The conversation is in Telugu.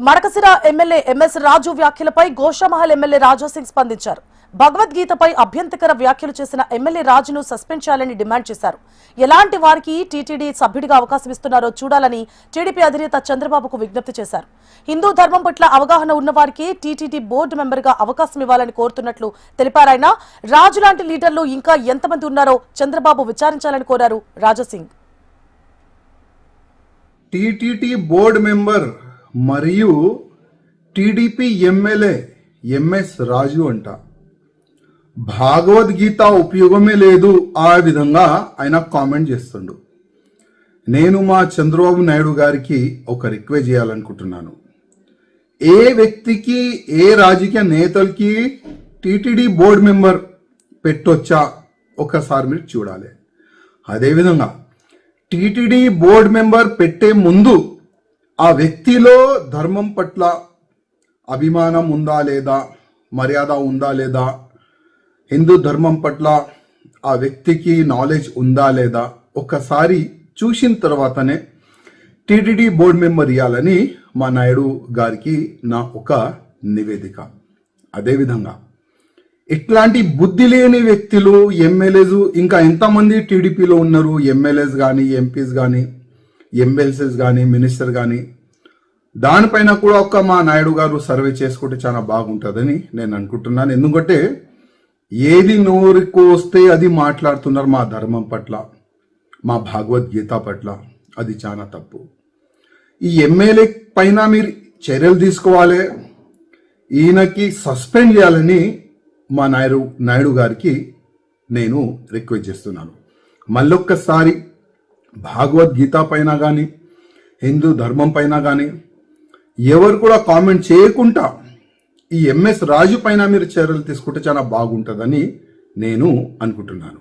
మడకసిర ఎమ్మెల్యే ఎంఎస్ రాజు వ్యాఖ్యలపై గోషామహల్ ఎమ్మెల్యే రాజా సింగ్ స్పందించారు. భగవద్గీతపై అభ్యంతరకర వ్యాఖ్యలు చేసిన ఎమ్మెల్యే రాజును సస్పెండ్ చేయాలని డిమాండ్ చేశారు. ఎలాంటి వారికి టీటీడీ సభ్యుడిగా అవకాశం ఇస్తున్నారో చూడాలని టీడీపీ అధినేత చంద్రబాబుకు విజ్ఞప్తి చేశారు. హిందూ ధర్మం పట్ల అవగాహన ఉన్నవారికి టీటీడీ బోర్డు మెంబర్గా అవకాశం ఇవ్వాలని కోరుతున్నట్లు తెలిపారాయన. రాజు లాంటి లీడర్లు ఇంకా ఎంతమంది ఉన్నారో చంద్రబాబు విచారించాలని కోరారు Raja Singh. TTD board member మరియు టీడీపీ ఎమ్మెల్యే ఎంఎస్ రాజు అంట భగవద్గీత ఉపయోగమే లేదు ఆ విధంగా ఆయన కామెంట్ చేస్తుండు. నేను మా చంద్రబాబు నాయుడు గారికి ఒక రిక్వెస్ట్ చేయాలనుకుంటున్నాను. ఏ వ్యక్తికి ఏ రాజకీయ నేతలకి టీటీడీ బోర్డు మెంబర్ పెట్టొచ్చా ఒకసారి మీరు చూడాలి. అదేవిధంగా టీటీడీ బోర్డు మెంబర్ పెట్టే ముందు ఆ వ్యక్తిలో ధర్మం పట్ల అభిమానం ఉందా లేదా, మర్యాద ఉందా లేదా, హిందూ ధర్మం పట్ల ఆ వ్యక్తికి నాలెడ్జ్ ఉందా లేదా ఒక్కసారి చూసిన తర్వాతనే టీటీడీ బోర్డు మెంబర్ ఇవ్వాలని మా నాయుడు గారికి నా ఒక నివేదిక. అదేవిధంగా ఇట్లాంటి బుద్ధి లేని వ్యక్తులు ఎమ్మెల్యేస్ ఇంకా ఎంతమంది టీడీపీలో ఉన్నారు, ఎమ్మెల్యేస్ కానీ ఎంపీస్ కానీ ఎమ్మెల్సీస్ కానీ మినిస్టర్ కానీ, దానిపైన కూడా ఒక మా నాయుడు గారు సర్వే చేసుకుంటే చాలా బాగుంటుందని నేను అనుకుంటున్నాను. ఎందుకంటే ఏది నోరుకు వస్తే అది మాట్లాడుతున్నారు మా ధర్మం పట్ల, మా భగవద్గీత పట్ల. అది చాలా తప్పు. ఈ ఎమ్మెల్యే పైన మీరు చర్యలు తీసుకోవాలి, ఈయనకి సస్పెండ్ చేయాలని మా నాయుడు గారికి నేను రిక్వెస్ట్ చేస్తున్నాను. మళ్ళొక్కసారి భగవద్గీత పైన కానీ హిందూ ధర్మం పైన కానీ ఎవరు కూడా కామెంట్ చేయకుండా ఈ ఎంఎస్ రాజు పైన మీరు చర్యలు తీసుకుంటే చాలా బాగుంటుందని నేను అనుకుంటున్నాను.